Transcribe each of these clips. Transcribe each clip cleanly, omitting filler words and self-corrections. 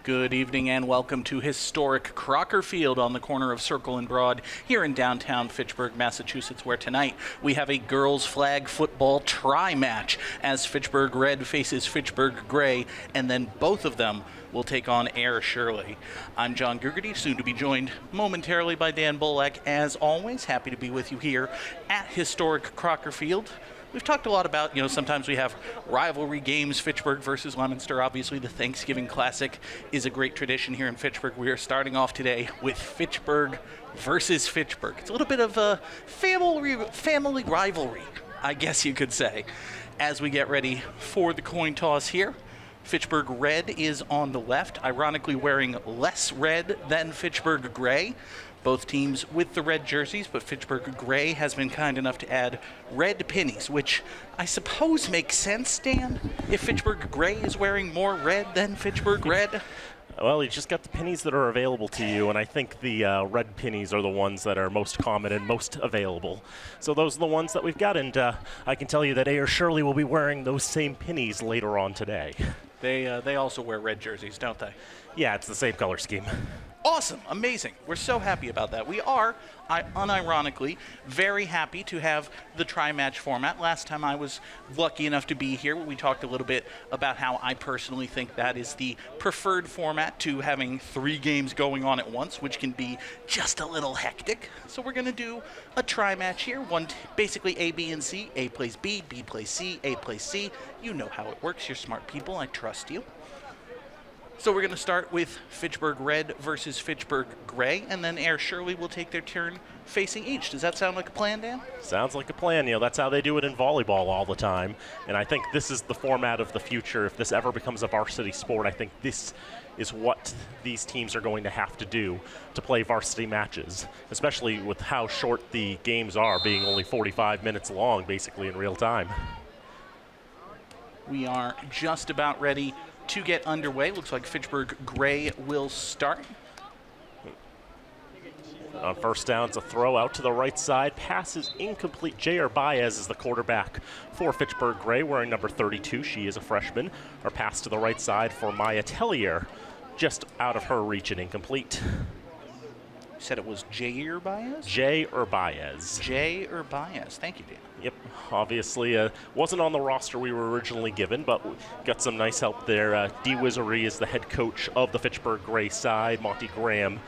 Good evening and welcome to historic Crocker Field on the corner of Circle and Broad here in downtown Fitchburg, Massachusetts, where tonight we have a girls flag football tri-match as Fitchburg Red faces Fitchburg Gray, and then both of them will take on Air Shirley. I'm John Gugerty, soon to be joined momentarily by Dan Bolak. As always, happy to be with you here at historic Crocker Field. We've talked a lot about, sometimes we have rivalry games, Fitchburg versus Leominster. Obviously, the Thanksgiving Classic is a great tradition here in Fitchburg. We are starting off today with Fitchburg versus Fitchburg. It's a little bit of a family rivalry, I guess you could say, as we get ready for the coin toss here. Fitchburg Red is on the left, ironically wearing less red than Fitchburg Gray. Both teams with the red jerseys, but Fitchburg Gray has been kind enough to add red pennies, which I suppose makes sense, Dan, if Fitchburg Gray is wearing more red than Fitchburg Red. Well, you just got the pennies that are available to you, and I think the red pennies are the ones that are most common and most available. So those are the ones that we've got, and I can tell you that Air Shirley will be wearing those same pennies later on today. They also wear red jerseys, don't they? Yeah, it's the same color scheme. Awesome, amazing. We're so happy about that. We are, unironically, very happy to have the tri-match format. Last time I was lucky enough to be here, we talked a little bit about how I personally think that is the preferred format to having 3 games going on at once, which can be just a little hectic. So we're going to do a tri-match here. Basically A, B, and C. A plays B, B plays C, A plays C. You know how it works. You're smart people. I trust you. So we're going to start with Fitchburg Red versus Fitchburg Gray, and then Air Shirley will take their turn facing each. Does that sound like a plan, Dan? Sounds like a plan. That's how they do it in volleyball all the time. And I think this is the format of the future. If this ever becomes a varsity sport, I think this is what these teams are going to have to do to play varsity matches, especially with how short the games are, being only 45 minutes long, basically in real time. We are just about ready to get underway. Looks like Fitchburg Gray will start. On first down, it's a throw out to the right side. Pass is incomplete. J.R. Baez is the quarterback for Fitchburg Gray, wearing number 32. She is a freshman. Our pass to the right side for Maya Tellier, just out of her reach and incomplete. You said it was J.R. Baez? J.R. Baez. J.R. Baez. Thank you, Dan. Yep, obviously wasn't on the roster we were originally given, but got some nice help there. Dee Wizzery is the head coach of the Fitchburg Gray side. Monty Graham,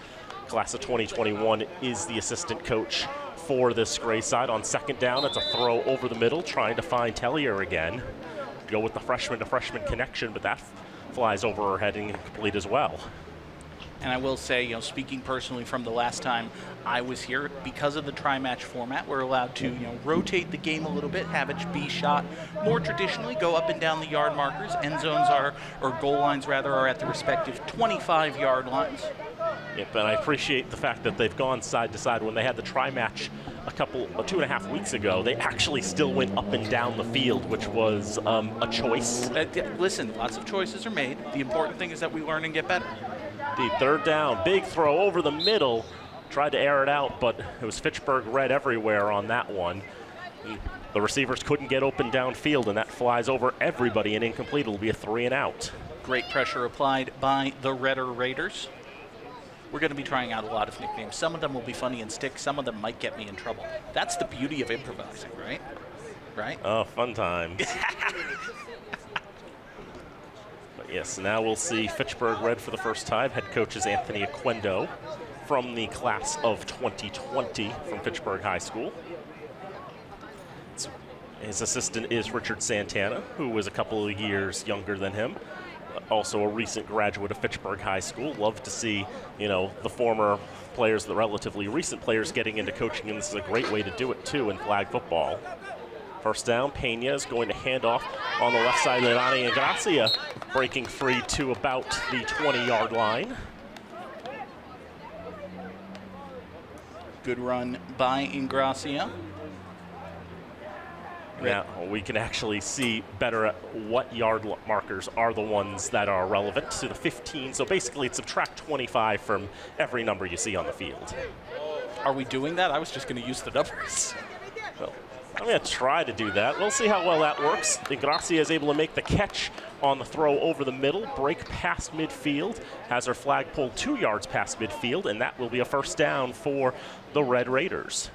class of 2021, is the assistant coach for this Gray side. On second down, it's a throw over the middle, trying to find Tellier again. Go with the freshman-to-freshman connection, but that flies over her head and incomplete as well. And I will say, speaking personally from the last time I was here, because of the tri-match format, we're allowed to, rotate the game a little bit, have it be shot more traditionally, go up and down the yard markers. End zones or goal lines rather, are at the respective 25-yard lines. Yep, and I appreciate the fact that they've gone side to side. When they had the tri-match 2.5 weeks ago, they actually still went up and down the field, which was a choice. Listen, lots of choices are made. The important thing is that we learn and get better. The third down, big throw over the middle. Tried to air it out, but it was Fitchburg Red everywhere on that one. The receivers couldn't get open downfield, and that flies over everybody and incomplete. It'll be a 3 and out. Great pressure applied by the Redder Raiders. We're going to be trying out a lot of nicknames. Some of them will be funny and stick. Some of them might get me in trouble. That's the beauty of improvising, right? Right? Oh, fun times. Yes, now we'll see Fitchburg Red for the first time. Head coach is Anthony Aquendo from the class of 2020 from Fitchburg High School. His assistant is Richard Santana, who was a couple of years younger than him. Also a recent graduate of Fitchburg High School. Love to see, the former players, the relatively recent players getting into coaching, and this is a great way to do it, too, in flag football. First down, Pena is going to hand off on the left side. Leilani Ingracia breaking free to about the 20-yard line. Good run by Ingracia. Now we can actually see better at what yard markers are the ones that are relevant to the 15. So basically, subtract 25 from every number you see on the field. Are we doing that? I was just going to use the numbers. Well, I'm going to try to do that. We'll see how well that works. Gracia is able to make the catch on the throw over the middle, break past midfield, has her flag pulled 2 yards past midfield, and that will be a first down for the Red Raiders.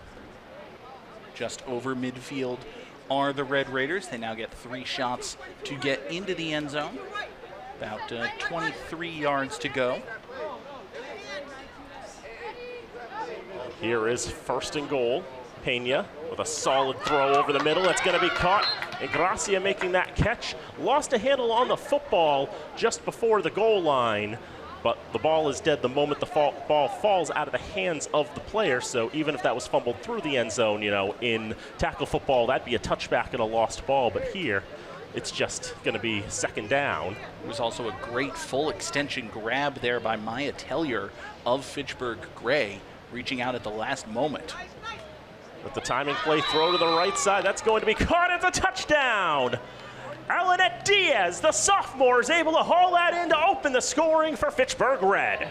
Just over midfield are the Red Raiders. They now get 3 shots to get into the end zone. About 23 yards to go. Here is first and goal. Pena with a solid throw over the middle. It's going to be caught. And Gracia making that catch. Lost a handle on the football just before the goal line. But the ball is dead the moment the ball falls out of the hands of the player. So even if that was fumbled through the end zone, you know, in tackle football, that'd be a touchback and a lost ball. But here, it's just going to be second down. There was also a great full extension grab there by Maya Tellier of Fitchburg Gray, reaching out at the last moment. With the timing play, throw to the right side. That's going to be caught. It's a touchdown. Arlene Diaz, the sophomore, is able to haul that in to open the scoring for Fitchburg Red.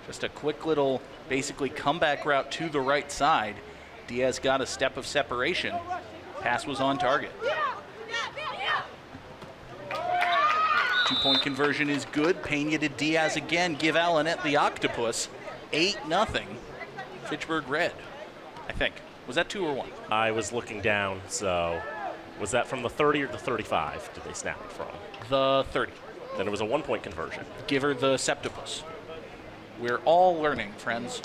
Just a quick little, basically, comeback route to the right side. Diaz got a step of separation. Pass was on target. 2-point conversion is good. Pena to Diaz again. Give Alanette the octopus. 8-0. Fitchburg Red, I think. Was that 2 or 1? I was looking down, so was that from the 30 or the 35 did they snap it from? The 30. Then it was a 1-point conversion. Give her the septopus. We're all learning, friends.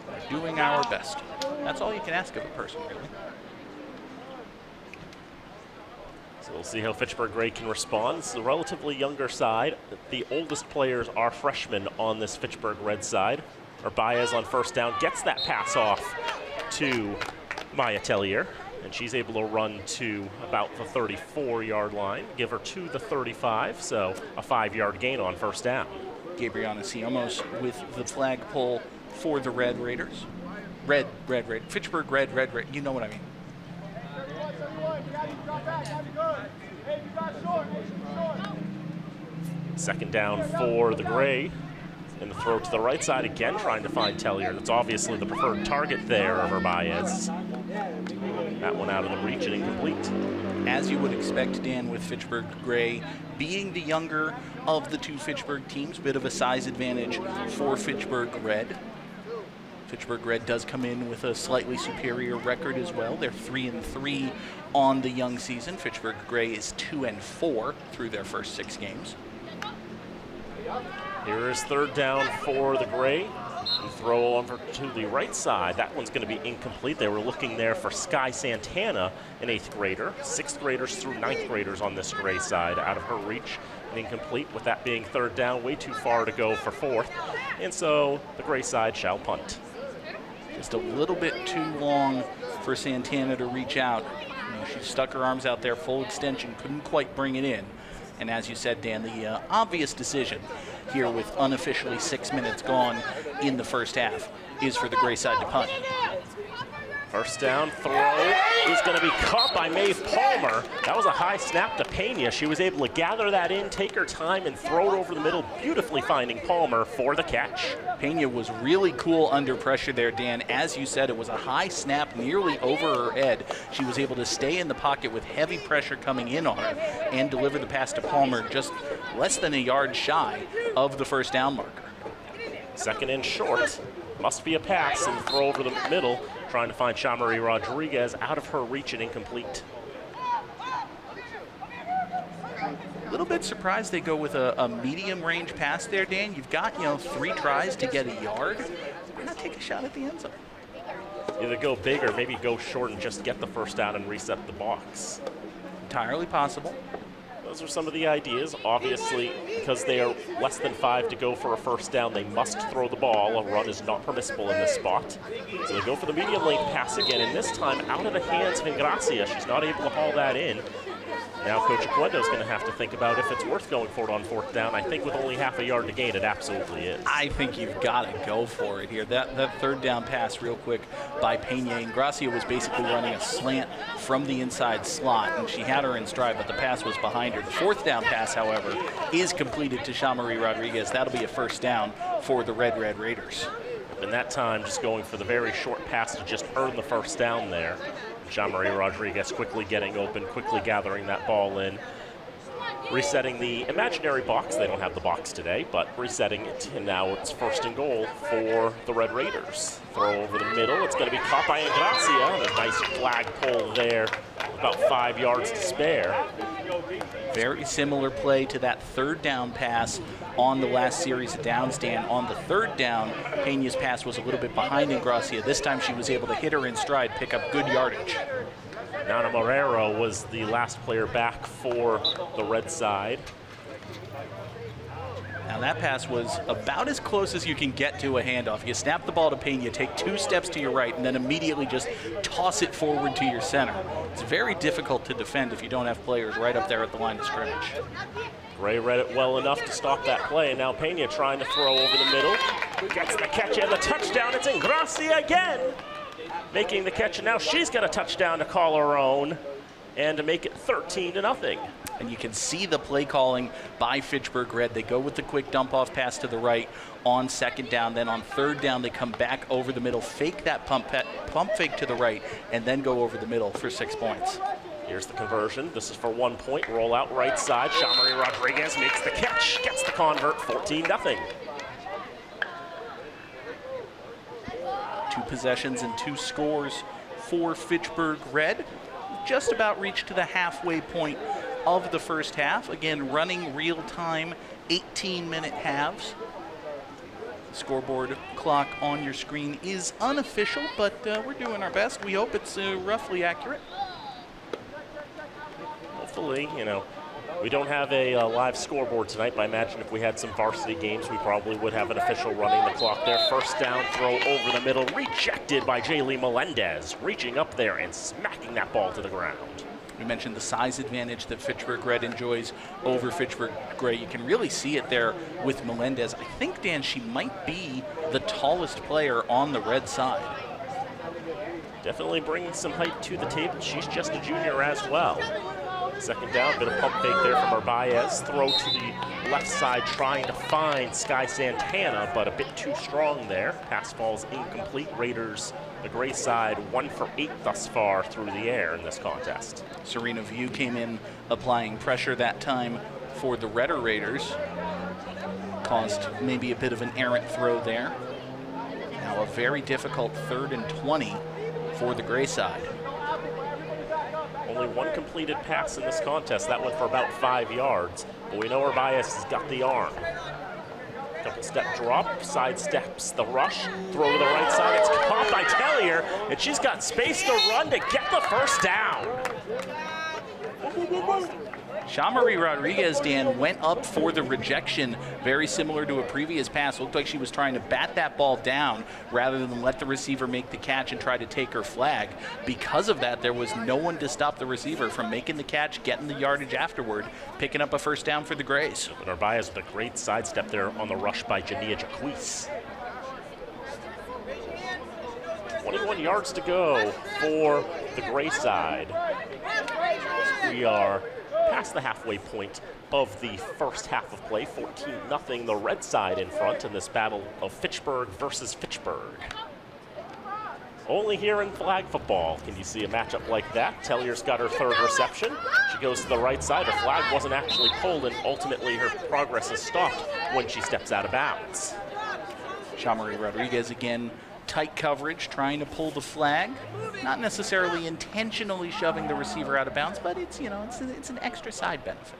We're doing our best. That's all you can ask of a person, really. So we'll see how Fitchburg Gray can respond. It's a relatively younger side. The oldest players are freshmen on this Fitchburg Red side. Baez on first down gets that pass off to Maya Tellier, and she's able to run to about the 34-yard line, give her to the 35, so a 5-yard gain on first down. Gabriana Siomos with the flag pull for the Red Raiders. Red. Fitchburg Red. You know what I mean. Second down for the Gray. And the throw to the right side again, trying to find Tellier. That's obviously the preferred target there of Baez. That one out of the reach and incomplete. As you would expect, Dan, with Fitchburg Gray being the younger of the 2 Fitchburg teams, bit of a size advantage for Fitchburg Red. Fitchburg Red does come in with a slightly superior record as well. They're 3-3 on the young season. Fitchburg Gray is 2-4 through their first 6 games. Here is third down for the Gray. And throw over to the right side. That one's going to be incomplete. They were looking there for Sky Santana, an 8th grader. 6th graders through 9th graders on this Gray side. Out of her reach and incomplete. With that being third down, way too far to go for 4th. And so the Gray side shall punt. Just a little bit too long for Santana to reach out. You know, she stuck her arms out there, full extension, couldn't quite bring it in. And as you said, Dan, the obvious decision here with unofficially 6 minutes gone in the first half is for the Gray side to punt. First down throw is going to be caught by Maeve Palmer. That was a high snap to Pena. She was able to gather that in, take her time, and throw it over the middle, beautifully finding Palmer for the catch. Pena was really cool under pressure there, Dan. As you said, it was a high snap nearly over her head. She was able to stay in the pocket with heavy pressure coming in on her and deliver the pass to Palmer just less than a yard shy of the first down marker. Second and short. Must be a pass and throw over the middle, trying to find Shamari Rodriguez out of her reach and incomplete. A little bit surprised they go with a medium range pass there, Dan. You've got, 3 tries to get a yard. Why not take a shot at the end zone? Either go big or maybe go short and just get the first down and reset the box. Entirely possible. Those are some of the ideas. Obviously, because they are less than 5 to go for a first down, they must throw the ball. A run is not permissible in this spot. So they go for the medium length pass again, and this time out of the hands of Ingracia. She's not able to haul that in. Now Coach Aguendo's going to have to think about if it's worth going for it on 4th down. I think with only half a yard to gain, it absolutely is. I think you've got to go for it here. That third down pass real quick by Pena. Ingracia was basically running a slant from the inside slot, and she had her in stride, but the pass was behind her. The 4th down pass, however, is completed to Shamari Rodriguez. That'll be a first down for the Red Raiders. And that time just going for the very short pass to just earn the first down there. Jean-Marie Rodriguez quickly getting open, quickly gathering that ball in. Resetting the imaginary box. They don't have the box today, but resetting it, and now it's 1st and goal for the Red Raiders. Throw over the middle. It's going to be caught by Ingracia. A nice flag pull there, about 5 yards to spare. Very similar play to that 3rd down pass on the last series of downs, Dan. On the 3rd down, Pena's pass was a little bit behind Ingracia. This time she was able to hit her in stride, pick up good yardage. Nana Marrero was the last player back for the red side. Now that pass was about as close as you can get to a handoff. You snap the ball to Pena, take 2 steps to your right, and then immediately just toss it forward to your center. It's very difficult to defend if you don't have players right up there at the line of scrimmage. Gray read it well enough to stop that play, and now Pena trying to throw over the middle. Gets the catch and the touchdown. It's Ingracia again, making the catch, and now she's got a touchdown to call her own and to make it 13-0. And you can see the play calling by Fitchburg Red. They go with the quick dump-off pass to the right on 2nd down. Then on 3rd down, they come back over the middle, fake that pump fake to the right, and then go over the middle for 6 points. Here's the conversion. This is for 1 point. Roll out right side. Jean-Marie Rodriguez makes the catch, gets the convert, 14-0. 2 possessions and 2 scores for Fitchburg Red. Just about reached to the halfway point of the first half. Again, running real-time 18-minute halves. The scoreboard clock on your screen is unofficial, but we're doing our best. We hope it's roughly accurate. Hopefully, we don't have a live scoreboard tonight, but I imagine if we had some varsity games, we probably would have an official running the clock there. 1st down, throw over the middle, rejected by Jaylee Melendez, reaching up there and smacking that ball to the ground. We mentioned the size advantage that Fitchburg Red enjoys over Fitchburg Gray. You can really see it there with Melendez. I think, Dan, she might be the tallest player on the red side. Definitely bringing some height to the table. She's just a junior as well. 2nd down, bit of pump fake there from Arbaez. Throw to the left side, trying to find Sky Santana, but a bit too strong there. Pass falls incomplete. Raiders, the gray side, 1 for 8 thus far through the air in this contest. Serena View came in applying pressure that time for the Redder Raiders. Caused maybe a bit of an errant throw there. Now a very difficult 3rd and 20 for the gray side. Only 1 completed pass in this contest. That went for about 5 yards. But we know Arbaez has got the arm. Double step drop, side steps the rush, throw to the right side. It's caught by Tellier, and she's got space to run to get the 1st down. Jean-Marie Rodriguez, Dan, went up for the rejection, very similar to a previous pass. Looked like she was trying to bat that ball down rather than let the receiver make the catch and try to take her flag. Because of that, there was no one to stop the receiver from making the catch, getting the yardage afterward, picking up a 1st down for the Grays. But Arbaez with a great sidestep there on the rush by Jania Jaquise. 21 yards to go for the Gray side. We are past the halfway point of the first half of play. 14-0, the red side in front in this battle of Fitchburg versus Fitchburg. Only here in flag football can you see a matchup like that. Tellier's got her 3rd reception. She goes to the right side. Her flag wasn't actually pulled, and ultimately her progress is stopped when she steps out of bounds. Jean-Marie Rodriguez again, tight coverage, trying to pull the flag. Not necessarily intentionally shoving the receiver out of bounds, but it's an extra side benefit.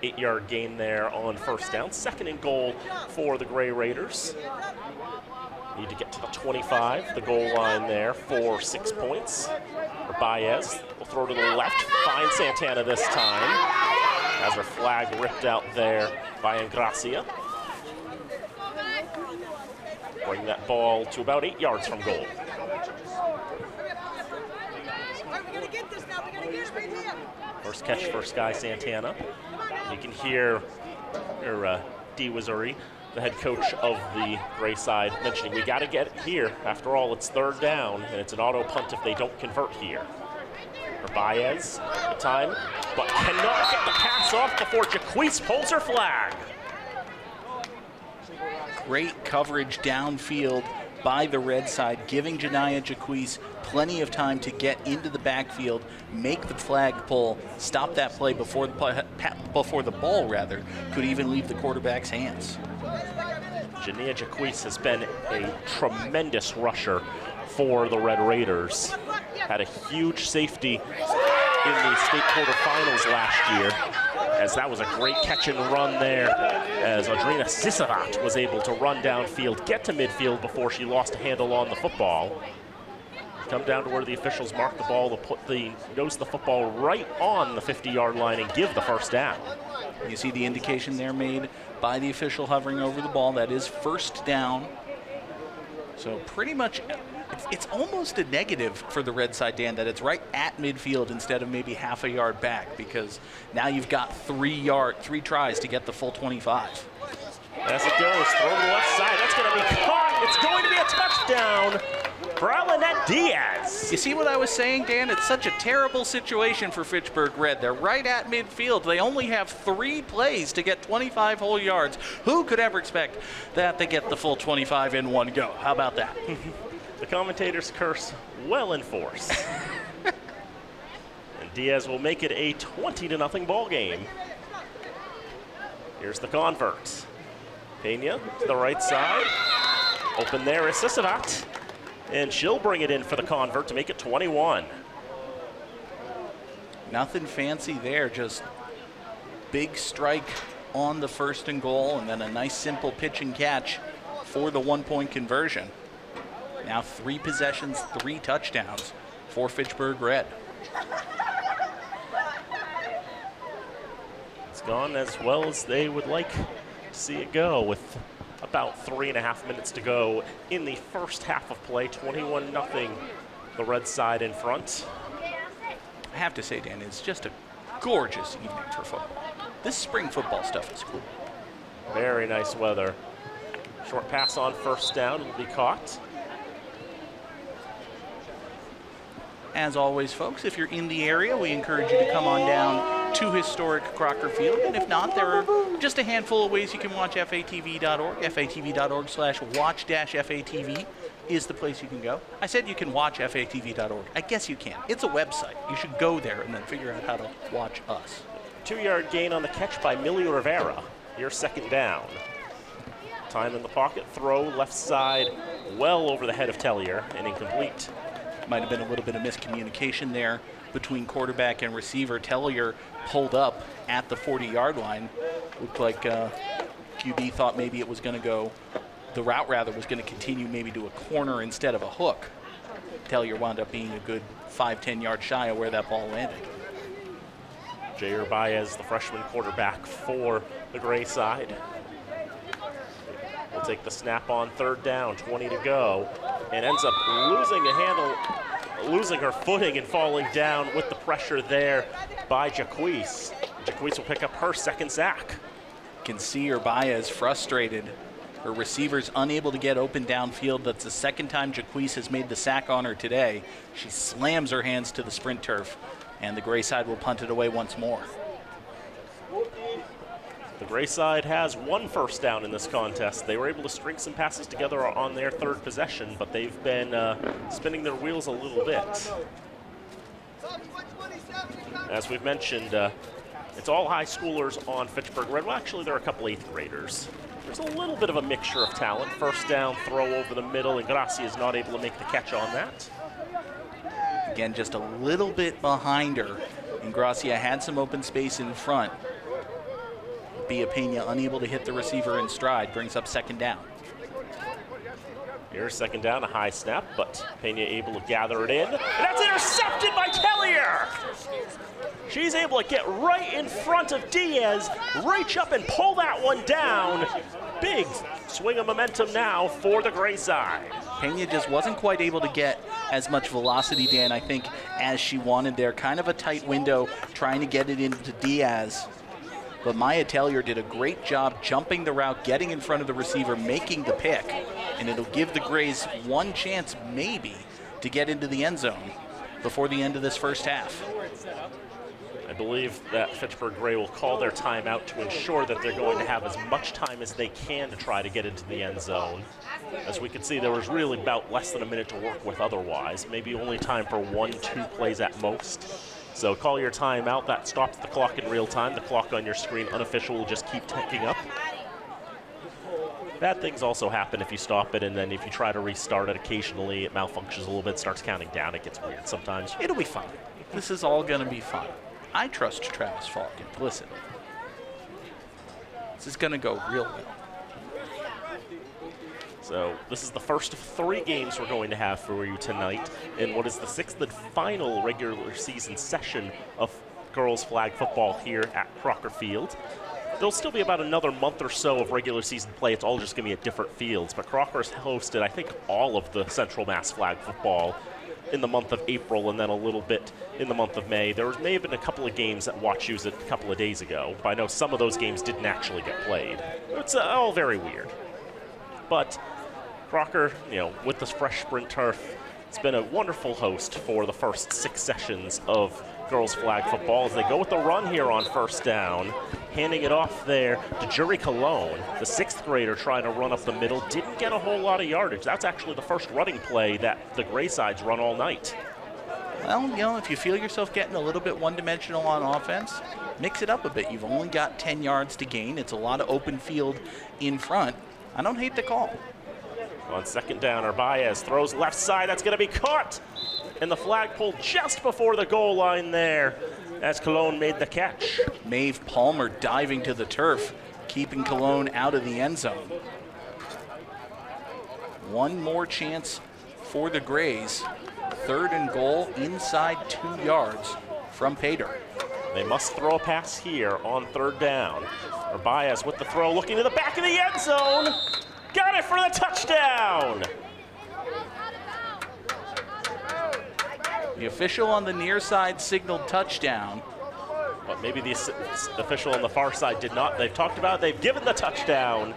8-yard gain there on 1st down. 2nd and goal for the Gray Raiders. Need to get to the 25, the goal line there for 6 points. Baez will throw to the left, find Santana this time. Has her flag ripped out there by Ingracia. Bring that ball to about 8 yards from goal. First catch for Sky Santana. You can hear Dee Wizuri, the head coach of the Gray side, mentioning we got to get it here. After all, it's 3rd down, and it's an auto punt if they don't convert here. Baez, the time, but cannot get the pass off before Jaquise pulls her flag. great coverage downfield by the red side, giving Janiyah Jaquise plenty of time to get into the backfield, make the flag pull, stop that play before the ball could even leave the quarterback's hands. Janiyah Jaquise has been a tremendous rusher for the Red Raiders. Had a huge safety in the state quarterfinals last year, as that was a great catch and run there, as Adrina Sisavat was able to run downfield, get to midfield before she lost a handle on the football. Come down to where the officials mark the ball to put the nose of the football right on the 50-yard line and give the first down. You see the indication there made by the official hovering over the ball. That is first down. So pretty much it's almost a negative for the red side, Dan, that it's right at midfield instead of maybe half a yard back, because now you've got 3 tries to get the full 25. As it goes, throw to the left side. That's going to be caught. It's going to be a touchdown for Alanette Diaz. You see what I was saying, Dan? It's such a terrible situation for Fitchburg Red. They're right at midfield. They only have 3 plays to get 25 whole yards. Who could ever expect that they get the full 25 in one go? How about that? The commentator's curse well in force. And Diaz will make it a 20-0 ball game. Here's the convert. Pena to the right side. Open there is Sisavat. And she'll bring it in for the convert to make it 21. Nothing fancy there, just big strike on the 1st and goal, and then a nice simple pitch and catch for the 1-point conversion. Now 3 possessions, 3 touchdowns for Fitchburg Red. It's gone as well as they would like to see it go, with about 3.5 minutes to go in the first half of play. 21-0, the red side in front. I have to say, Dan, it's just a gorgeous evening for football. This spring football stuff is cool. Very nice weather. Short pass on first down will be caught. As always, folks, if you're in the area, we encourage you to come on down to historic Crocker Field. And if not, there are just a handful of ways you can watch FATV.org. FATV.org/watch-FATV is the place you can go. I said you can watch FATV.org. I guess you can. It's a website. You should go there and then figure out how to watch us. 2-yard gain on the catch by Millie Rivera. Here's second down. Time in the pocket, throw left side, well over the head of Tellier, and incomplete. Might have been a little bit of miscommunication there between quarterback and receiver. Tellier pulled up at the 40-yard line. Looked like QB thought maybe it was going to go, the route rather was going to continue maybe to a corner instead of a hook. Tellier wound up being a good 5-10 yards shy of where that ball landed. Jair Baez, the freshman quarterback for the gray side, will take the snap on third down, 20 to go, and ends up losing her footing and falling down with the pressure there by Jaquise. Jaquise will pick up her second sack. Can see her Baez frustrated. Her receiver's unable to get open downfield. That's the second time Jaquise has made the sack on her today. She slams her hands to the sprint turf, and the gray side will punt it away once more. The gray side has 1 first down in this contest. They were able to string some passes together on their 3rd possession, but they've been spinning their wheels a little bit. As we've mentioned, it's all high schoolers on Fitchburg Red. Well, actually, there are a couple 8th graders. There's a little bit of a mixture of talent. First down, throw over the middle, and Gracia is not able to make the catch on that. Again, just a little bit behind her, and Gracia had some open space in front. Bia Pena unable to hit the receiver in stride, brings up second down. Here's second down, a high snap, but Pena able to gather it in. And that's intercepted by Tellier! She's able to get right in front of Diaz, reach up and pull that one down. Big swing of momentum now for the gray side. Pena just wasn't quite able to get as much velocity, Dan, I think, as she wanted there. Kind of a tight window, trying to get it into Diaz. But Maya Tellier did a great job jumping the route, getting in front of the receiver, making the pick. And it'll give the Grays one chance, maybe, to get into the end zone before the end of this first half. A believe that Fitchburg Gray will call their timeout to ensure that they're going to have as much time as they can to try to get into the end zone. As we can see, there was really about less than a minute to work with otherwise. Maybe only time for 1-2 plays at most. So call your timeout. That stops the clock in real time. The clock on your screen, unofficial, will just keep ticking up. Bad things also happen if you stop it, and then if you try to restart it, occasionally it malfunctions a little bit, starts counting down. It gets weird sometimes. It'll be fine. This is all going to be fine. I trust Travis Falk implicitly. This is going to go real well. So this is the first of 3 games we're going to have for you tonight in what is the 6th and final regular season session of girls flag football here at Crocker Field. There'll still be about another month or so of regular season play. It's all just going to be at different fields. But Crocker's hosted, I think, all of the Central Mass flag football in the month of April and then a little bit in the month of May. There may have been a couple of games at Watch Use a couple of days ago, but I know some of those games didn't actually get played. It's all very weird. But Crocker, with this fresh sprint turf, it's been a wonderful host for the first 6 sessions of girls flag football as they go with the run here on first down, handing it off there to Jury Cologne, the 6th grader trying to run up the middle. Didn't get a whole lot of yardage. That's actually the first running play that the Gray Sides run all night. Well, if you feel yourself getting a little bit one-dimensional on offense, mix it up a bit. You've only got 10 yards to gain. It's a lot of open field in front. I don't hate the call. On second down, Arbaez throws left side. That's going to be caught. And the flag pulled just before the goal line there as Cologne made the catch. Maeve Palmer diving to the turf, keeping Cologne out of the end zone. One more chance for the Grays. 3rd and goal inside 2 yards from Pater. They must throw a pass here on 3rd down. Arbaez with the throw, looking to the back of the end zone. Got it for the touchdown. The official on the near side signaled touchdown. But maybe the official on the far side did not. They've talked about it. They've given the touchdown.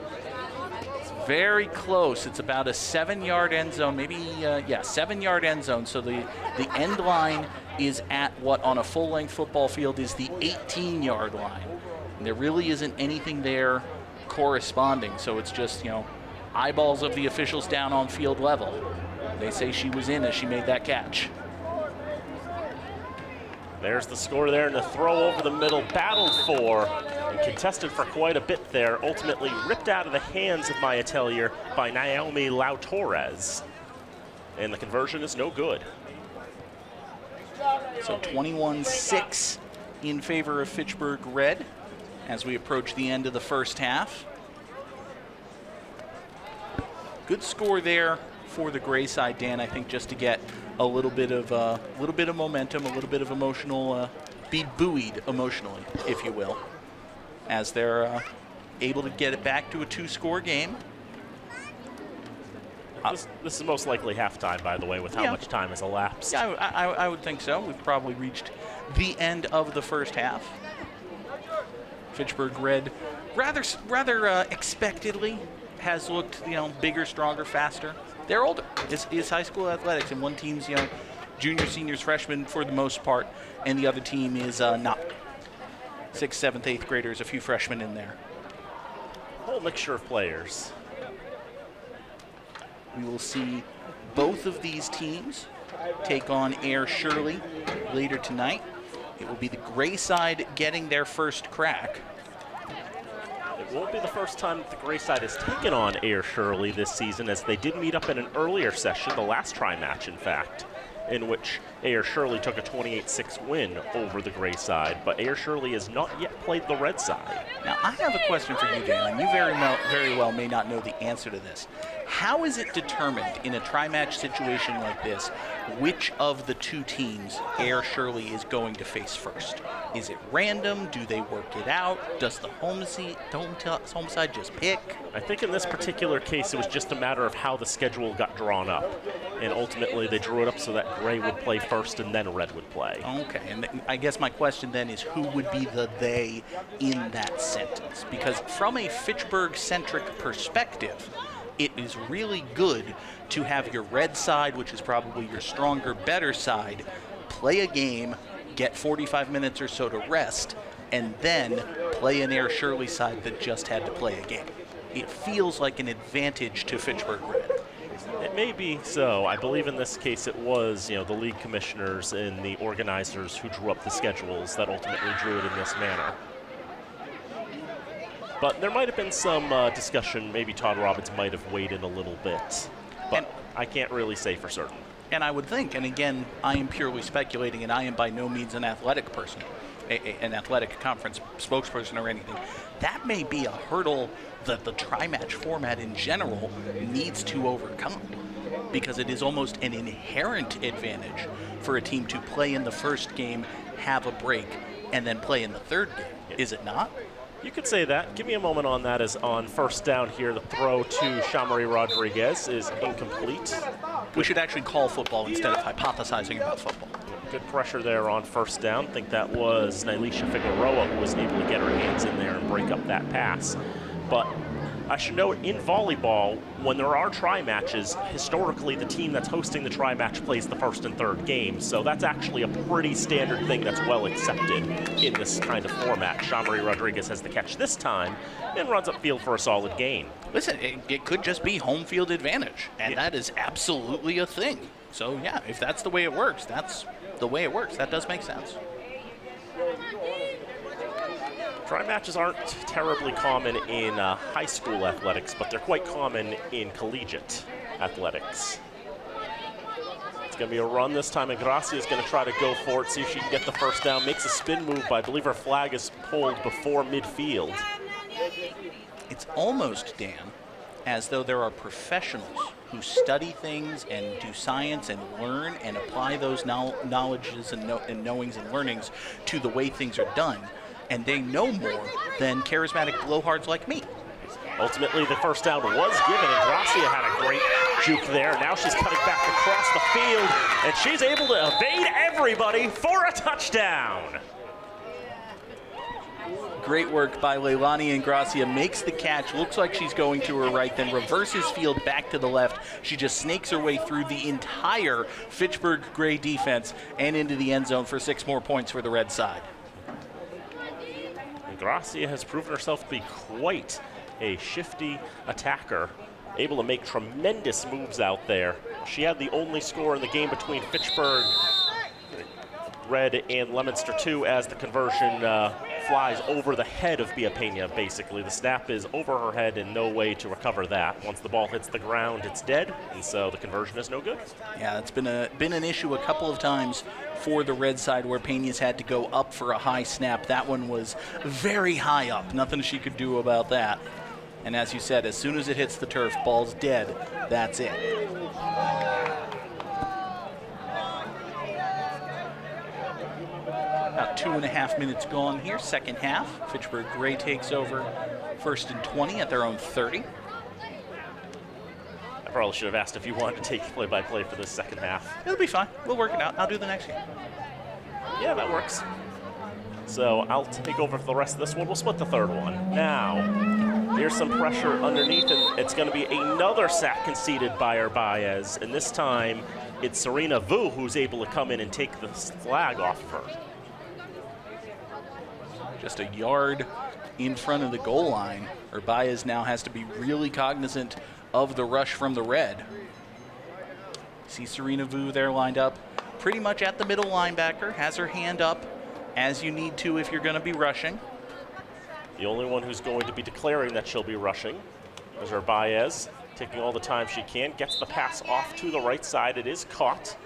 It's very close. It's about a 7-yard end zone, maybe, 7-yard end zone. So the end line is at what on a full-length football field is the 18-yard line. And there really isn't anything there corresponding. So it's just, eyeballs of the officials down on field level. They say she was in as she made that catch. There's the score there, and the throw over the middle, battled for and contested for quite a bit there, ultimately ripped out of the hands of Maya Tellier by Naomi Lau-Torres. And the conversion is no good. So 21-6 in favor of Fitchburg Red as we approach the end of the first half. Good score there for the Gray side, Dan, I think, just to get a little bit of momentum, a little bit of emotional, be buoyed emotionally, if you will, as they're able to get it back to a 2-score game. This is most likely halftime, by the way, with how much time has elapsed. Yeah, I would think so. We've probably reached the end of the first half. Fitchburg Red, rather expectedly, has looked, bigger, stronger, faster. They're older. It's high school athletics, and one team's, junior, seniors, freshmen for the most part, and the other team is not. 6th, 7th, 8th graders, a few freshmen in there. Whole mixture of players. We will see both of these teams take on Air Shirley later tonight. It will be the Gray side getting their first crack. It won't be the first time that the Gray side has taken on Air Shirley this season, as they did meet up in an earlier session, the last tri-match, in fact, in which Air Shirley took a 28-6 win over the Gray side, but Air Shirley has not yet played the Red side. Now, I have a question for you, Dan, and you very well may not know the answer to this. How is it determined in a tri-match situation like this which of the 2 teams Air Shirley is going to face first? Is it random? Do they work it out? Does the home side just pick? I think in this particular case, it was just a matter of how the schedule got drawn up. And ultimately, they drew it up so that Gray would play first and then Red would play. Okay, and I guess my question then is who would be the they in that sentence? Because from a Fitchburg-centric perspective, it is really good to have your Red side, which is probably your stronger, better side, play a game, get 45 minutes or so to rest, and then play an Air Shirley side that just had to play a game. It feels like an advantage to Fitchburg Red. It may be so. I believe in this case it was, the league commissioners and the organizers who drew up the schedules that ultimately drew it in this manner. But there might have been some discussion. Maybe Todd Robbins might have weighed in a little bit. But I can't really say for certain. And I would think, and again, I am purely speculating, and I am by no means an athletic person, an athletic conference spokesperson or anything. That may be a hurdle that the tri-match format in general needs to overcome, because it is almost an inherent advantage for a team to play in the first game, have a break, and then play in the third game. Is it not? You could say that. Give me a moment on that. As on first down here, the throw to Shamari Rodriguez is incomplete. We should actually call football instead of hypothesizing about football. Good pressure there on first down. I think that was Nylisha Figueroa who was able to get her hands in there and break up that pass. But I should note, in volleyball, when there are tri-matches, historically the team that's hosting the tri-match plays the first and third game. So that's actually a pretty standard thing that's well accepted in this kind of format. Shamari Rodriguez has the catch this time and runs upfield for a solid gain. Listen, it could just be home field advantage, and that is absolutely a thing. So yeah, if that's the way it works, that's the way it works. That does make sense. Tri-matches aren't terribly common in high school athletics, but they're quite common in collegiate athletics. It's going to be a run this time, and Gracia is going to try to go for it, see if she can get the first down. Makes a spin move, but I believe her flag is pulled before midfield. It's almost, Dan, as though there are professionals who study things and do science and learn and apply those knowledges and knowings and learnings to the way things are done. And they know more than charismatic blowhards like me. Ultimately, the first down was given, and Gracia had a great juke there. Now she's cutting back across the field, and she's able to evade everybody for a touchdown. Great work by Leilani, and Gracia makes the catch. Looks like she's going to her right, then reverses field back to the left. She just snakes her way through the entire Fitchburg Gray defense and into the end zone for 6 more points for the red side. Gracia has proven herself to be quite a shifty attacker, able to make tremendous moves out there. She had the only score in the game between Fitchburg Red and Leominster 2 as the conversion flies over the head of Bia Pena, basically. The snap is over her head and no way to recover that. Once the ball hits the ground, it's dead, and so the conversion is no good. Yeah, it's been an issue a couple of times for the red side where Pena's had to go up for a high snap. That one was very high up. Nothing she could do about that. And as you said, as soon as it hits the turf, ball's dead. That's it. About 2.5 minutes gone here, second half. Fitchburg Gray takes over 1st and 20 at their own 30. I probably should have asked if you wanted to take play-by-play for this second half. It'll be fine. We'll work it out. I'll do the next game. Yeah, that works. So I'll take over for the rest of this one. We'll split the third one. Now, there's some pressure underneath, and it's going to be another sack conceded by Baez. And this time, it's Serena Vu who's able to come in and take the flag off of her. Just a yard in front of the goal line. Baez now has to be really cognizant of the rush from the red. See Serena Vu there lined up pretty much at the middle linebacker, has her hand up as you need to if you're going to be rushing. The only one who's going to be declaring that she'll be rushing is Baez, taking all the time she can, gets the pass off to the right side. It is caught.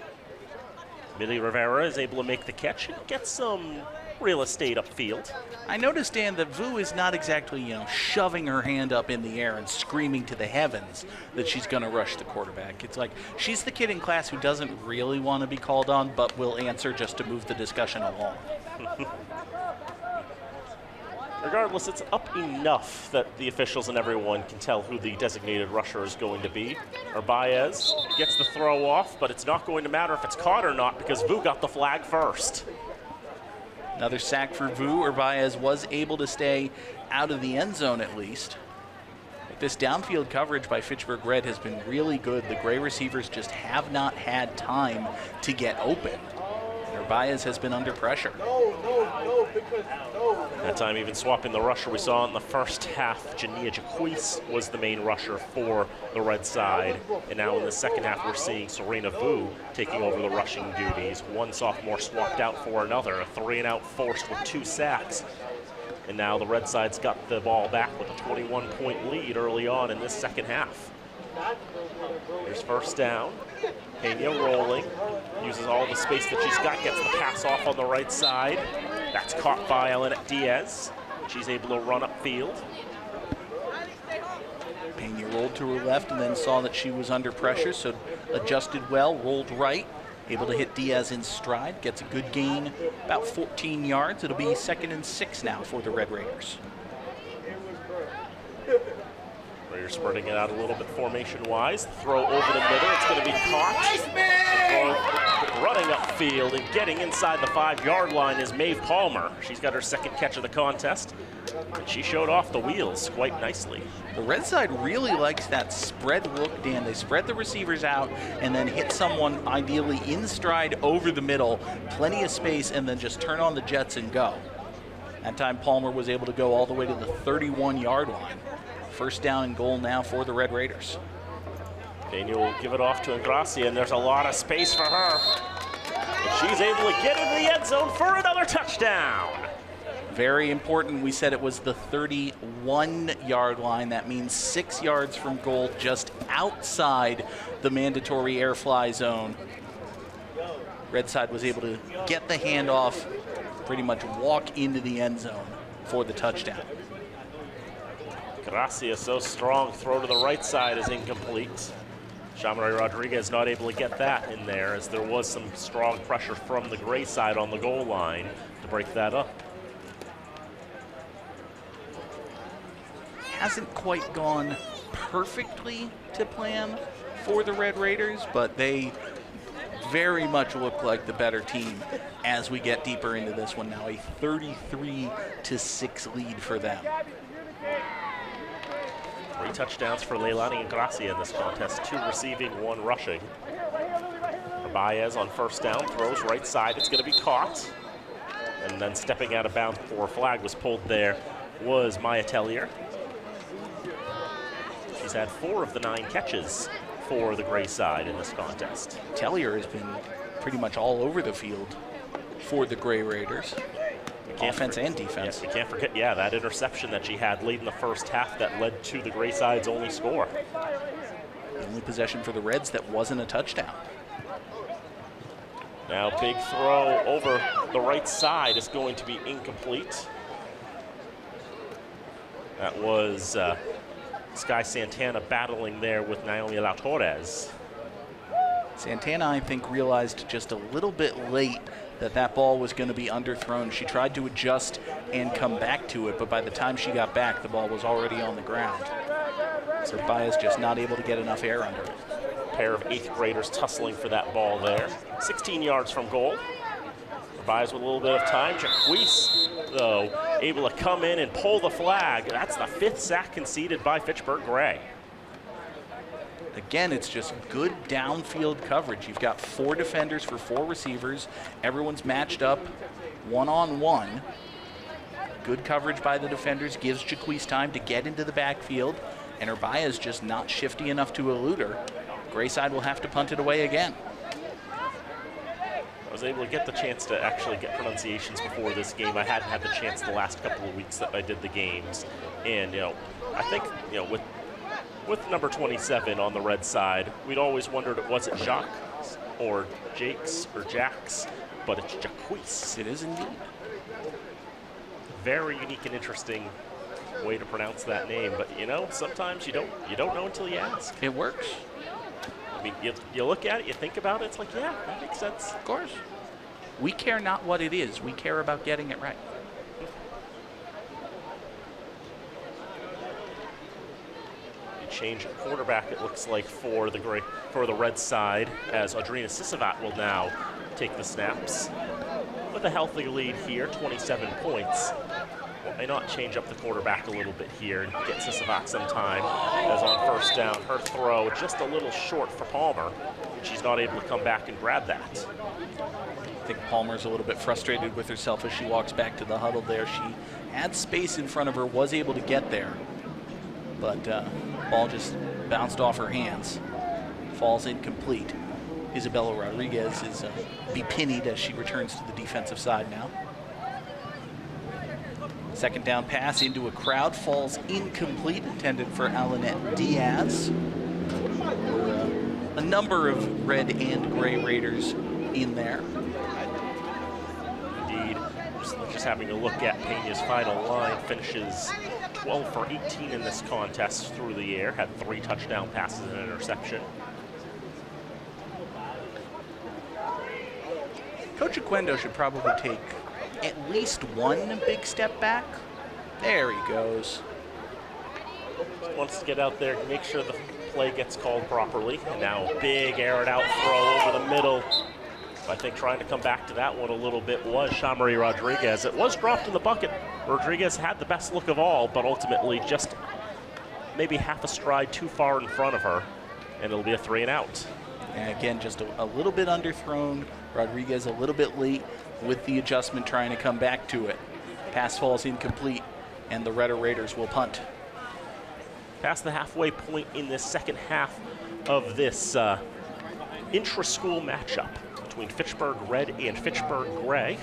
Millie Rivera is able to make the catch and get some real estate upfield. I noticed, Dan, that Vu is not exactly, shoving her hand up in the air and screaming to the heavens that she's going to rush the quarterback. It's like she's the kid in class who doesn't really want to be called on, but will answer just to move the discussion along. Regardless, it's up enough that the officials and everyone can tell who the designated rusher is going to be. Baez gets the throw off, but it's not going to matter if it's caught or not because Vu got the flag first. Another sack for Vu. Baez was able to stay out of the end zone at least. This downfield coverage by Fitchburg Red has been really good. The Gray receivers just have not had time to get open. Baez has been under pressure. That time even swapping the rusher we saw in the first half. Jania Jaquise was the main rusher for the red side. And now in the second half, we're seeing Serena Vu taking over the rushing duties. One sophomore swapped out for another. A 3-and-out forced with 2 sacks. And now the red side's got the ball back with a 21-point lead early on in this second half. Here's first down. Pena rolling, uses all the space that she's got, gets the pass off on the right side. That's caught by Elenette Diaz. She's able to run upfield. Pena rolled to her left and then saw that she was under pressure, so adjusted well, rolled right, able to hit Diaz in stride, gets a good gain, about 14 yards. It'll be 2nd and 6 now for the Red Raiders. Raiders spreading it out a little bit formation-wise. Throw over the middle, it's going to be caught. Running upfield and getting inside the 5-yard line is Maeve Palmer. She's got her second catch of the contest, and she showed off the wheels quite nicely. The red side really likes that spread look, Dan. They spread the receivers out and then hit someone ideally in stride over the middle, plenty of space, and then just turn on the jets and go. That time Palmer was able to go all the way to the 31-yard line. First down and goal now for the Red Raiders. Daniel will give it off to Ingracia, and there's a lot of space for her. And she's able to get into the end zone for another touchdown. Very important. We said it was the 31-yard line. That means 6 yards from goal, just outside the mandatory air fly zone. Red side was able to get the handoff, pretty much walk into the end zone for the touchdown. Gracia so strong, throw to the right side is incomplete. Shamari Rodriguez not able to get that in there, as there was some strong pressure from the gray side on the goal line to break that up. Hasn't quite gone perfectly to plan for the Red Raiders, but they very much look like the better team as we get deeper into this one now. A 33-6 lead for them. 3 touchdowns for Leilani Ingracia in this contest, 2 receiving, 1 rushing. Baez on first down, throws right side, it's going to be caught. And then stepping out of bounds before a flag was pulled there was Maya Tellier. She's had 4 of the 9 catches for the gray side in this contest. Tellier has been pretty much all over the field for the Gray Raiders. Offense and defense. Yeah, we can't forget, that interception that she had late in the first half that led to the gray side's only score. The only possession for the Reds that wasn't a touchdown. Now big throw over the right side is going to be incomplete. That was Sky Santana battling there with Naomi La Torres. Santana, I think, realized just a little bit late that ball was going to be underthrown. She tried to adjust and come back to it, but by the time she got back, the ball was already on the ground. So Baez just not able to get enough air under it. Pair of 8th graders tussling for that ball there. 16 yards from goal. Baez with a little bit of time. Jaquise, though, able to come in and pull the flag. That's the 5th sack conceded by Fitchburg Gray. Again, it's just good downfield coverage. You've got 4 defenders for 4 receivers. Everyone's matched up one-on-one. Good coverage by the defenders gives Jaquise time to get into the backfield, and Baez just not shifty enough to elude her. Gray side will have to punt it away again. I was able to get the chance to actually get pronunciations before this game. I hadn't had the chance the last couple of weeks that I did the games. And, I think, with number 27 on the red side, we'd always wondered, was it Jacques or Jakes or Jax, but it's Jaquise. It is indeed. Very unique and interesting way to pronounce that name, but sometimes you don't know until you ask. It works. I mean, you look at it, you think about it, it's like, yeah, that makes sense. Of course. We care not what it is, we care about getting it right. Change at quarterback, it looks like, for the red side, as Audrina Sisavat will now take the snaps. With a healthy lead here, 27 points. Why not change up the quarterback a little bit here and get Sisavat some time, as on first down, her throw just a little short for Palmer. She's not able to come back and grab that. I think Palmer's a little bit frustrated with herself as she walks back to the huddle there. She had space in front of her, was able to get there, but ball just bounced off her hands. Falls incomplete. Isabella Rodriguez is be pinnied as she returns to the defensive side now. Second down pass into a crowd, falls incomplete, intended for Alanette Diaz. A number of red and gray Raiders in there. Indeed. Just having a look at Pena's final line, finishes 12 for 18 in this contest through the air, had 3 touchdown passes and an interception. Coach Oquendo should probably take at least one big step back. There he goes. Wants to get out there, make sure the play gets called properly. And now a big aired out throw over the middle. I think trying to come back to that one a little bit was Shamari Rodriguez. It was dropped in the bucket. Rodriguez had the best look of all, but ultimately just maybe half a stride too far in front of her, and it'll be a 3 and out. And again, just a little bit underthrown. Rodriguez a little bit late with the adjustment, trying to come back to it. Pass falls incomplete, and the Raiders will punt. Past the halfway point in this second half of this intra-school matchup between Fitchburg Red and Fitchburg Gray.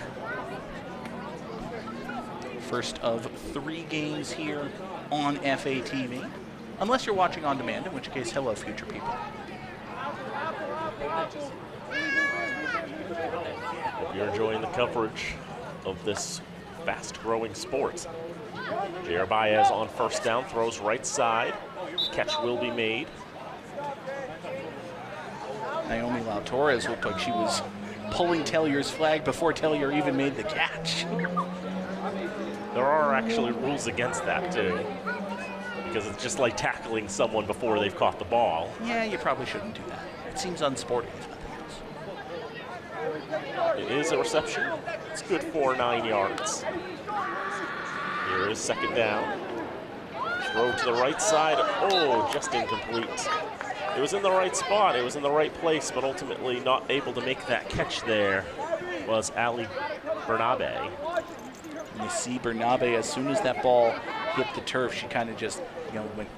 First of 3 games here on FATV, unless you're watching on demand, in which case, hello, future people. Hope you're enjoying the coverage of this fast-growing sport. Jair Baez on first down, throws right side. Catch will be made. Naomi Lau-Torres looked like she was pulling Tellier's flag before Tellier even made the catch. There are actually rules against that, too, because it's just like tackling someone before they've caught the ball. Yeah, you probably shouldn't do that. It seems unsporting, if nothing else. It is a reception. It's good for 9 yards. Here is second down. Throw to the right side. Oh, just incomplete. It was in the right spot. It was in the right place, but ultimately not able to make that catch there was Ali Bernabe. And you see Bernabe, as soon as that ball hit the turf, she kind of just, went,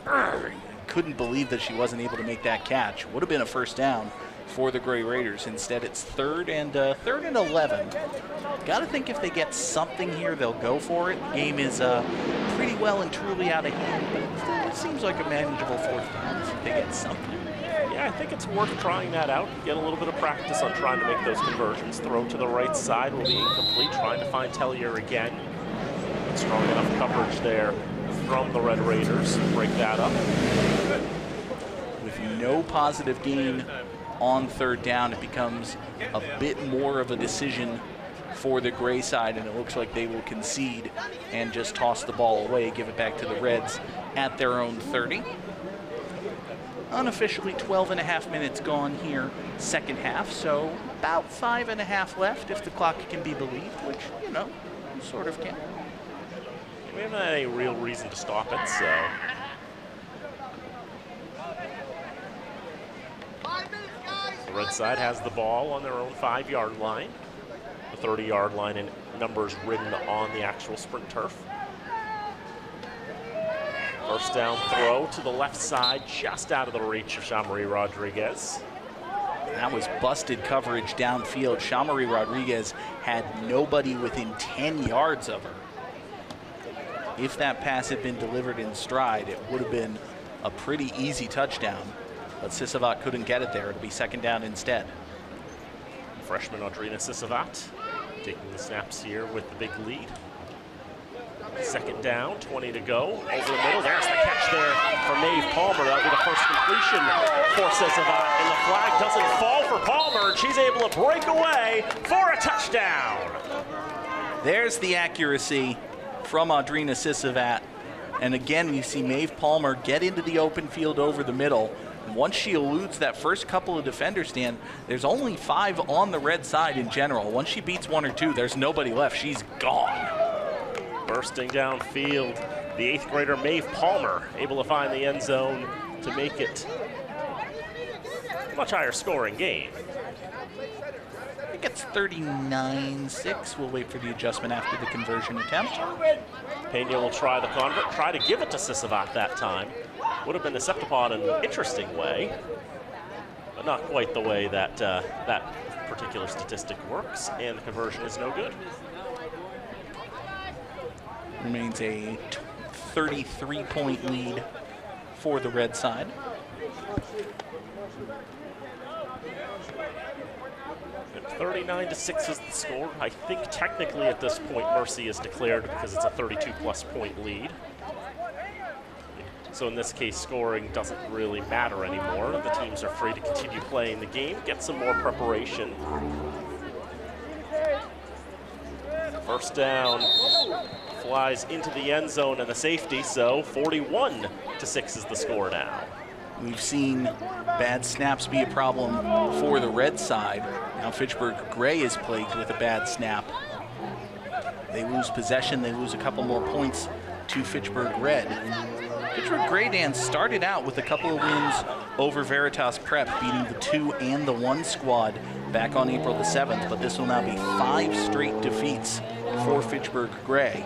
couldn't believe that she wasn't able to make that catch. Would have been a first down for the Gray Raiders. Instead, it's third and 11. Got to think if they get something here, they'll go for it. The game is pretty well and truly out of hand, but it seems like a manageable fourth down if they get something. Yeah, I think it's worth trying that out. Get a little bit of practice on trying to make those conversions. Throw to the right side will be incomplete. Trying to find Tellier again. Strong enough coverage there from the Red Raiders. Break that up. With no positive gain on third down, it becomes a bit more of a decision for the Gray side, and it looks like they will concede and just toss the ball away, give it back to the Reds at their own 30. Unofficially 12 and a half minutes gone here, second half, so about 5.5 left if the clock can be believed, which, sort of can. We haven't had any real reason to stop it, so. The Red side has the ball on their own 5-yard line. The 30-yard line and numbers written on the actual sprint turf. First down throw to the left side, just out of the reach of Shamari Rodriguez. That was busted coverage downfield. Shamari Rodriguez had nobody within 10 yards of her. If that pass had been delivered in stride, it would have been a pretty easy touchdown. But Sisavat couldn't get it there. It'll be second down instead. Freshman Audrina Sisavat taking the snaps here with the big lead. Second down, 20 to go. Over the middle, there's the catch there for Maeve Palmer. That'll be the first completion for Sisavat. And the flag doesn't fall for Palmer. And she's able to break away for a touchdown. There's the accuracy from Audrina Sisavat. And again, you see Maeve Palmer get into the open field over the middle. And once she eludes that first couple of defenders, Dan, there's only 5 on the Red side in general. Once she beats 1 or 2, there's nobody left. She's gone. Bursting downfield, the 8th grader Maeve Palmer able to find the end zone to make it a much higher scoring game. think it's 39-6. We'll wait for the adjustment after the conversion attempt. Pena will try the convert, try to give it to Sisavat that time. Would have been accepted upon in an interesting way, but not quite the way that that particular statistic works, and the conversion is no good. Remains a 33-point lead for the red side. And 39-6 is the score. I think technically at this point Mercy is declared because it's a 32-plus point lead. So in this case, scoring doesn't really matter anymore. The teams are free to continue playing the game, get some more preparation. First down, flies into the end zone and the safety, so 41-6 is the score now. We've seen bad snaps be a problem for the red side. Now Fitchburg Gray is plagued with a bad snap. They lose possession, they lose a couple more points to Fitchburg Red. Fitchburg Gray, Dan, started out with a couple of wins over Veritas Prep, beating the 2 and the 1 squad back on April the 7th, but this will now be 5 straight defeats for Fitchburg Gray.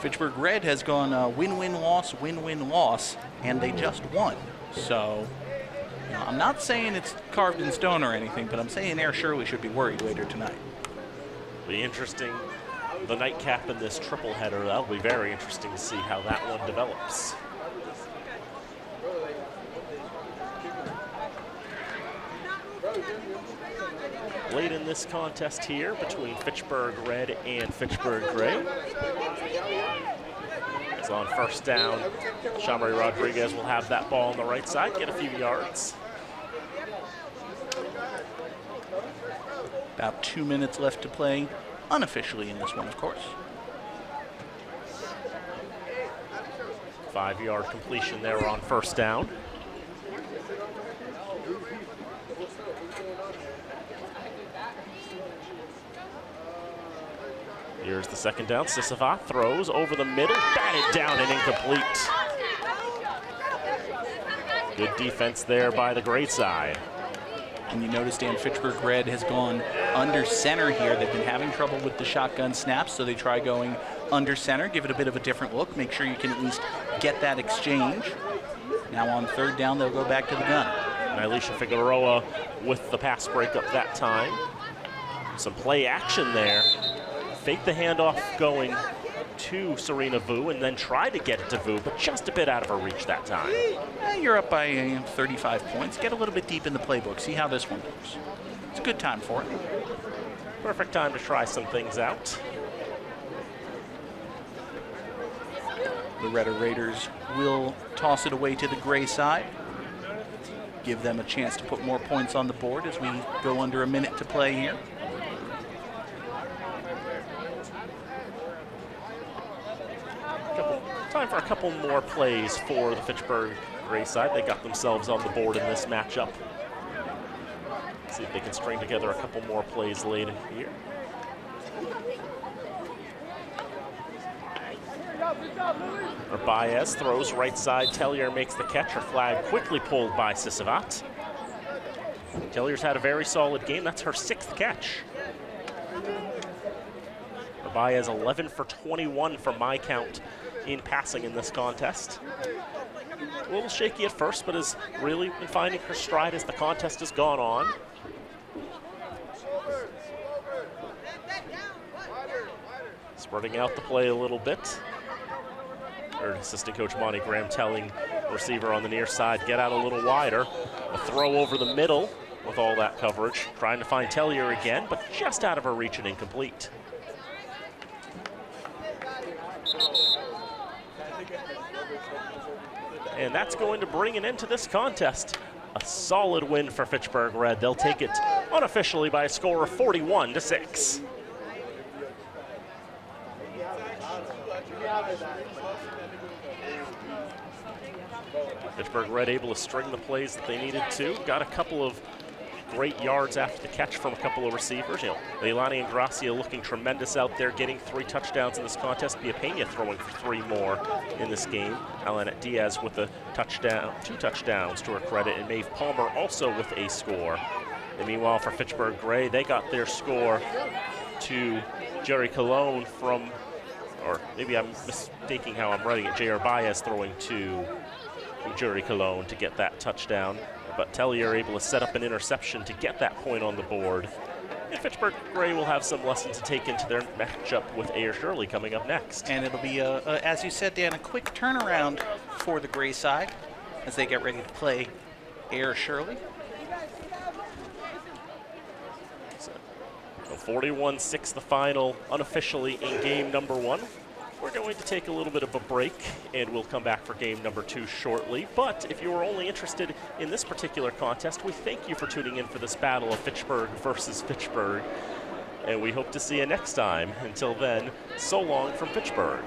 Fitchburg Red has gone win-win-loss, win-win-loss, and they just won. So, you know, I'm not saying it's carved in stone or anything, but I'm saying Air Shirley should be worried later tonight. Be interesting. The nightcap in this triple header, that'll be very interesting to see how that one develops. Late in this contest here between Fitchburg Red and Fitchburg Gray. It's on first down. Shamari Rodriguez will have that ball on the right side, get a few yards. About 2 minutes left to play, unofficially in this one, of course. 5-yard completion there on first down. Here's the second down. Sisavat throws over the middle, batted down and incomplete. Good defense there by the Gray side. And you notice, Dan, Fitchburg Red has gone under center here. They've been having trouble with the shotgun snaps, so they try going under center, give it a bit of a different look, make sure you can at least get that exchange. Now on third down, they'll go back to the gun. And Alicia Figueroa with the pass breakup that time. Some play action there. Fake the handoff going to Serena Vu and then try to get it to Vu, but just a bit out of her reach that time. You're up by 35 points. Get a little bit deep in the playbook. See how this one goes. It's a good time for it. Perfect time to try some things out. The Red Raiders will toss it away to the Gray side. Give them a chance to put more points on the board as we go under a minute to play here. Time for a couple more plays for the Fitchburg Gray side. They got themselves on the board in this matchup. See if they can string together a couple more plays later here. Baez throws right side. Tellier makes the catch. Her flag quickly pulled by Sisavat. Tellier's had a very solid game. That's her 6th catch. Baez 11 for 21 from my count in passing in this contest. A little shaky at first, but has really been finding her stride as the contest has gone on. Spreading out the play a little bit. Heard assistant coach Monty Graham telling receiver on the near side, get out a little wider. A throw over the middle with all that coverage. Trying to find Tellier again, but just out of her reach and incomplete. And that's going to bring an end to this contest. A solid win for Fitchburg Red. They'll take it unofficially by a score of 41-6. Fitchburg Red able to string the plays that they needed to. Got a couple of great yards after the catch from a couple of receivers. You know, Leilani and Gracia looking tremendous out there, getting 3 touchdowns in this contest. Bia Pena throwing for 3 more in this game. Alanette Diaz with a touchdown, 2 touchdowns to her credit, and Maeve Palmer also with a score. And meanwhile, for Fitchburg Gray, they got their score to Jerry Colon from, or maybe I'm mistaking how I'm writing it, J.R. Baez throwing to Jerry Colon to get that touchdown. But Tellier able to set up an interception to get that point on the board. And Fitchburg Gray will have some lesson to take into their matchup with Ayer Shirley coming up next. And it'll be, as you said, Dan, a quick turnaround for the Gray side as they get ready to play Ayer Shirley. So 41-6 the final unofficially in game number 1. We're going to take a little bit of a break, and we'll come back for game number 2 shortly. But if you were only interested in this particular contest, we thank you for tuning in for this battle of Fitchburg versus Fitchburg, and we hope to see you next time. Until then, so long from Fitchburg.